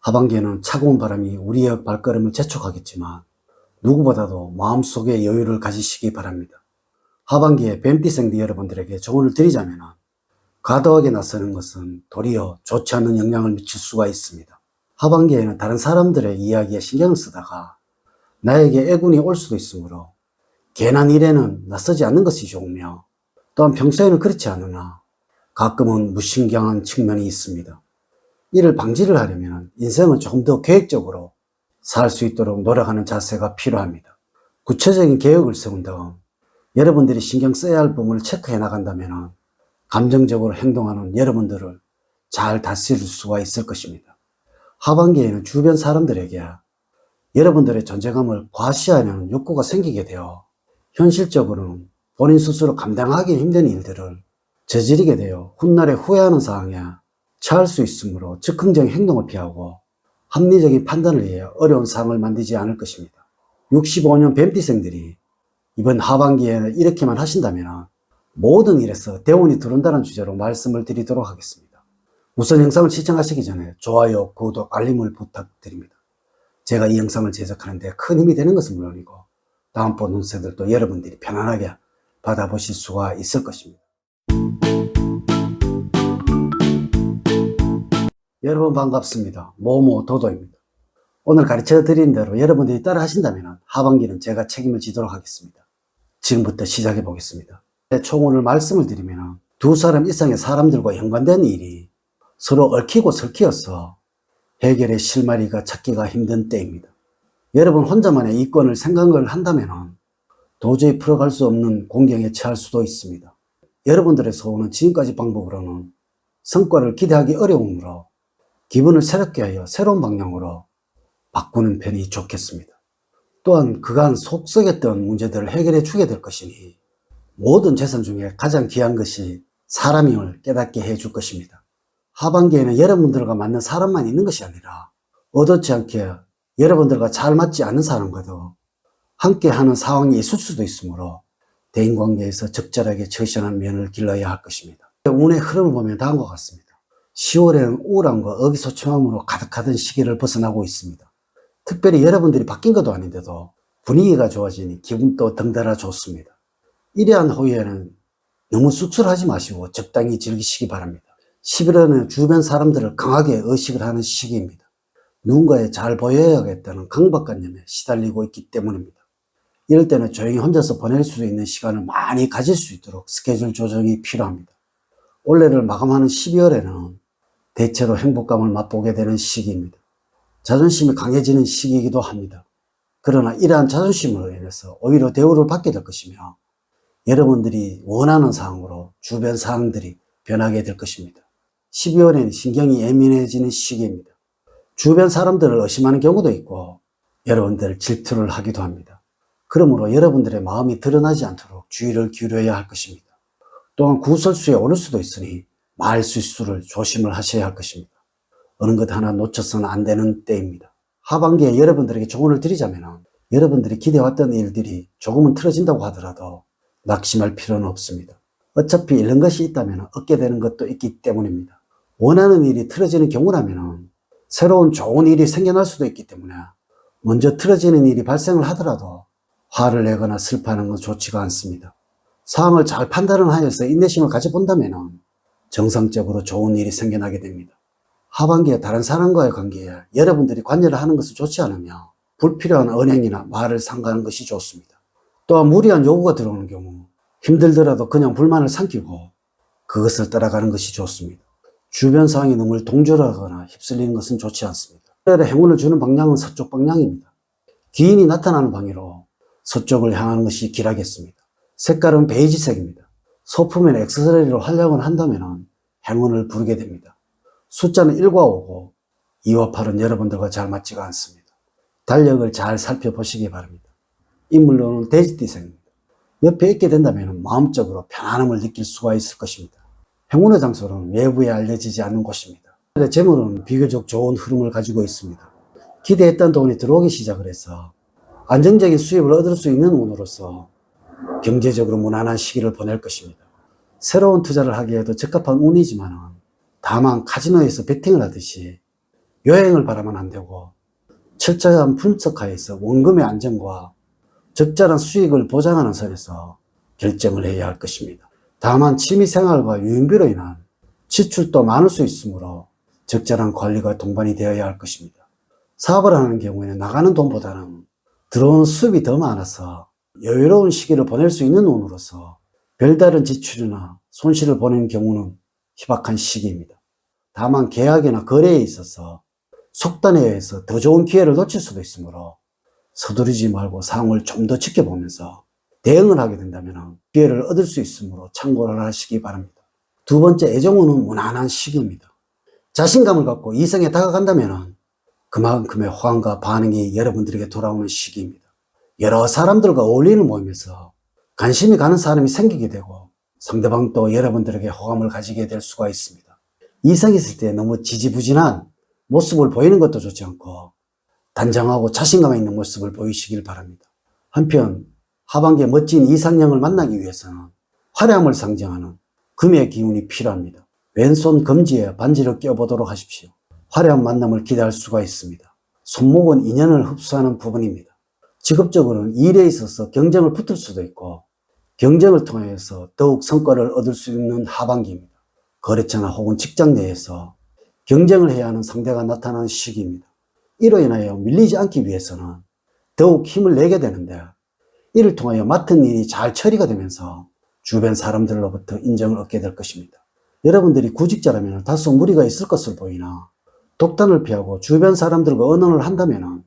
하반기에는 차가운 바람이 우리의 발걸음을 재촉하겠지만 누구보다도 마음속에 여유를 가지시기 바랍니다. 하반기에 뱀띠생들 여러분들에게 조언을 드리자면 과도하게 나서는 것은 도리어 좋지 않은 영향을 미칠 수가 있습니다. 하반기에는 다른 사람들의 이야기에 신경을 쓰다가 나에게 애군이 올 수도 있으므로 괜한 일에는 나서지 않는 것이 좋으며, 또한 평소에는 그렇지 않으나 가끔은 무신경한 측면이 있습니다. 이를 방지를 하려면 인생을 조금 더 계획적으로 살 수 있도록 노력하는 자세가 필요합니다. 구체적인 계획을 세운 다음 여러분들이 신경 써야 할 부분을 체크해 나간다면 감정적으로 행동하는 여러분들을 잘 다스릴 수가 있을 것입니다. 하반기에는 주변 사람들에게 여러분들의 존재감을 과시하려는 욕구가 생기게 되어 현실적으로는 본인 스스로 감당하기 힘든 일들을 저지르게 되어 훗날에 후회하는 상황에 처할 수 있으므로 즉흥적인 행동을 피하고 합리적인 판단을 위해 어려운 상황을 만들지 않을 것입니다. 65년 뱀띠생들이 이번 하반기에는 이렇게만 하신다면 모든 일에서 대운이 들어온다는 주제로 말씀을 드리도록 하겠습니다. 우선 영상을 시청하시기 전에 좋아요, 구독, 알림을 부탁드립니다. 제가 이 영상을 제작하는데 큰 힘이 되는 것은 물론이고 다음번 운세들도 여러분들이 편안하게 받아보실 수가 있을 것입니다. 여러분 반갑습니다. 모모도도입니다. 오늘 가르쳐 드린 대로 여러분들이 따라 하신다면 하반기는 제가 책임을 지도록 하겠습니다. 지금부터 시작해 보겠습니다. 총 오늘 말씀을 드리면 두 사람 이상의 사람들과 연관된 일이 서로 얽히고 설키어서 해결의 실마리가 찾기가 힘든 때입니다. 여러분 혼자만의 이권을 생각을 한다면 도저히 풀어갈 수 없는 공경에 처할 수도 있습니다. 여러분들의 소원은 지금까지 방법으로는 성과를 기대하기 어려우므로 기분을 새롭게 하여 새로운 방향으로 바꾸는 편이 좋겠습니다. 또한 그간 속썩였던 문제들을 해결해 주게 될 것이니 모든 재산 중에 가장 귀한 것이 사람임을 깨닫게 해줄 것입니다. 하반기에는 여러분들과 맞는 사람만 있는 것이 아니라 의도치 않게 여러분들과 잘 맞지 않는 사람과도 함께 하는 상황이 있을 수도 있으므로 대인관계에서 적절하게 처신하는 면을 길러야 할 것입니다. 운의 흐름을 보면 다음과 같습니다. 10월에는 우울함과 의기소침함으로 가득하던 시기를 벗어나고 있습니다. 특별히 여러분들이 바뀐 것도 아닌데도 분위기가 좋아지니 기분도 덩달아 좋습니다. 이러한 후에는 너무 쑥스러워하지 마시고 적당히 즐기시기 바랍니다. 11월에는 주변 사람들을 강하게 의식을 하는 시기입니다. 누군가에 잘 보여야겠다는 강박관념에 시달리고 있기 때문입니다. 이럴 때는 조용히 혼자서 보낼 수 있는 시간을 많이 가질 수 있도록 스케줄 조정이 필요합니다. 올해를 마감하는 12월에는 대체로 행복감을 맛보게 되는 시기입니다. 자존심이 강해지는 시기이기도 합니다. 그러나 이러한 자존심으로 인해서 오히려 대우를 받게 될 것이며 여러분들이 원하는 상황으로 주변 상황들이 변하게 될 것입니다. 12월에는 신경이 예민해지는 시기입니다. 주변 사람들을 의심하는 경우도 있고 여러분들 질투를 하기도 합니다. 그러므로 여러분들의 마음이 드러나지 않도록 주의를 기울여야 할 것입니다. 또한 구설수에 오를 수도 있으니 말 실수를 조심을 하셔야 할 것입니다. 어느 것 하나 놓쳐서는 안 되는 때입니다. 하반기에 여러분들에게 조언을 드리자면 여러분들이 기대해왔던 일들이 조금은 틀어진다고 하더라도 낙심할 필요는 없습니다. 어차피 잃는 것이 있다면 얻게 되는 것도 있기 때문입니다. 원하는 일이 틀어지는 경우라면 새로운 좋은 일이 생겨날 수도 있기 때문에 먼저 틀어지는 일이 발생을 하더라도 화를 내거나 슬퍼하는 건 좋지가 않습니다. 상황을 잘 판단을 하여서 인내심을 가져본다면 정상적으로 좋은 일이 생겨나게 됩니다. 하반기에 다른 사람과의 관계에 여러분들이 관여를 하는 것은 좋지 않으며 불필요한 언행이나 말을 삼가는 것이 좋습니다. 또한 무리한 요구가 들어오는 경우 힘들더라도 그냥 불만을 삼키고 그것을 따라가는 것이 좋습니다. 주변 상황이 너무 동조하거나 휩쓸리는 것은 좋지 않습니다. 행운을 주는 방향은 서쪽 방향입니다. 기인이 나타나는 방향으로 서쪽을 향하는 것이 길하겠습니다. 색깔은 베이지색입니다. 소품이나 액세서리로 활용을 한다면 행운을 부르게 됩니다. 숫자는 1과 5고 2와 8은 여러분들과 잘 맞지가 않습니다. 달력을 잘 살펴보시기 바랍니다. 인물로는 돼지띠색입니다. 옆에 있게 된다면 마음적으로 편안함을 느낄 수가 있을 것입니다. 행운의 장소는 외부에 알려지지 않는 곳입니다. 재물은 비교적 좋은 흐름을 가지고 있습니다. 기대했던 돈이 들어오기 시작을 해서 안정적인 수입을 얻을 수 있는 운으로서 경제적으로 무난한 시기를 보낼 것입니다. 새로운 투자를 하기에도 적합한 운이지만 다만 카지노에서 베팅을 하듯이 요행을 바라면 안 되고 철저한 분석하에서 원금의 안정과 적절한 수익을 보장하는 선에서 결정을 해야 할 것입니다. 다만 취미생활과 유흥비로 인한 지출도 많을 수 있으므로 적절한 관리가 동반이 되어야 할 것입니다. 사업을 하는 경우에는 나가는 돈보다는 들어오는 수입이 더 많아서 여유로운 시기를 보낼 수 있는 운으로서 별다른 지출이나 손실을 보내는 경우는 희박한 시기입니다. 다만 계약이나 거래에 있어서 속단에 의해서 더 좋은 기회를 놓칠 수도 있으므로 서두르지 말고 상황을 좀 더 지켜보면서 대응을 하게 된다면 기회를 얻을 수 있으므로 참고를 하시기 바랍니다. 두 번째, 애정운은 무난한 시기입니다. 자신감을 갖고 이성에 다가간다면 그만큼의 호감과 반응이 여러분들에게 돌아오는 시기입니다. 여러 사람들과 어울리는 모임에서 관심이 가는 사람이 생기게 되고 상대방도 여러분들에게 호감을 가지게 될 수가 있습니다. 이성이 있을 때 너무 지지부진한 모습을 보이는 것도 좋지 않고 단정하고 자신감 있는 모습을 보이시길 바랍니다. 한편 하반기에 멋진 이상형을 만나기 위해서는 화려함을 상징하는 금의 기운이 필요합니다. 왼손 검지에 반지를 껴보도록 하십시오. 화려한 만남을 기대할 수가 있습니다. 손목은 인연을 흡수하는 부분입니다. 직업적으로는 일에 있어서 경쟁을 붙을 수도 있고 경쟁을 통해서 더욱 성과를 얻을 수 있는 하반기입니다. 거래처나 혹은 직장 내에서 경쟁을 해야 하는 상대가 나타나는 시기입니다. 이로 인하여 밀리지 않기 위해서는 더욱 힘을 내게 되는데 이를 통하여 맡은 일이 잘 처리가 되면서 주변 사람들로부터 인정을 얻게 될 것입니다. 여러분들이 구직자라면 다소 무리가 있을 것으로 보이나 독단을 피하고 주변 사람들과 의논을 한다면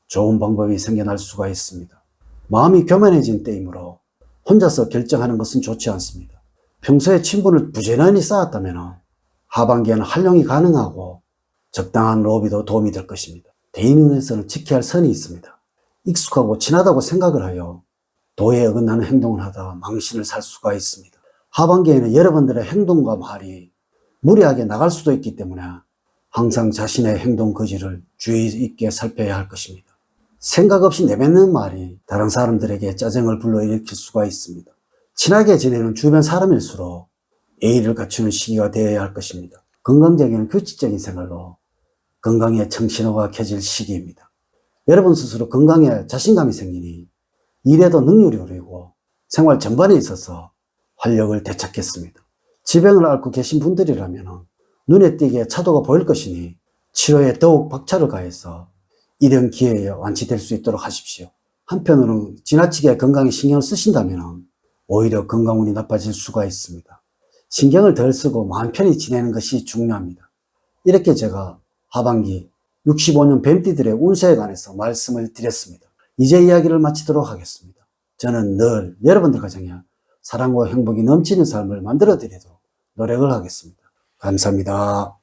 좋은 방법이 생겨날 수가 있습니다. 마음이 교만해진 때이므로 혼자서 결정하는 것은 좋지 않습니다. 평소에 친분을 부지런히 쌓았다면 하반기에는 활용이 가능하고 적당한 로비도 도움이 될 것입니다. 대인운에서는 지켜야 할 선이 있습니다. 익숙하고 친하다고 생각을 하여 도에 어긋나는 행동을 하다 망신을 살 수가 있습니다. 하반기에는 여러분들의 행동과 말이 무리하게 나갈 수도 있기 때문에 항상 자신의 행동 거지를 주의 있게 살펴야 할 것입니다. 생각 없이 내뱉는 말이 다른 사람들에게 짜증을 불러일으킬 수가 있습니다. 친하게 지내는 주변 사람일수록 예의를 갖추는 시기가 되어야 할 것입니다. 건강적인 규칙적인 생활로 건강에 청신호가 켜질 시기입니다. 여러분 스스로 건강에 자신감이 생기니 일에도 능률이 오르고 생활 전반에 있어서 활력을 되찾겠습니다. 지병을 앓고 계신 분들이라면 눈에 띄게 차도가 보일 것이니 치료에 더욱 박차를 가해서 이런 기회에 완치될 수 있도록 하십시오. 한편으로는 지나치게 건강에 신경을 쓰신다면 오히려 건강운이 나빠질 수가 있습니다. 신경을 덜 쓰고 마음 편히 지내는 것이 중요합니다. 이렇게 제가 하반기 65년 뱀띠들의 운세에 관해서 말씀을 드렸습니다. 이제 이야기를 마치도록 하겠습니다. 저는 늘 여러분들 가정에 사랑과 행복이 넘치는 삶을 만들어 드리도록 노력을 하겠습니다. 감사합니다.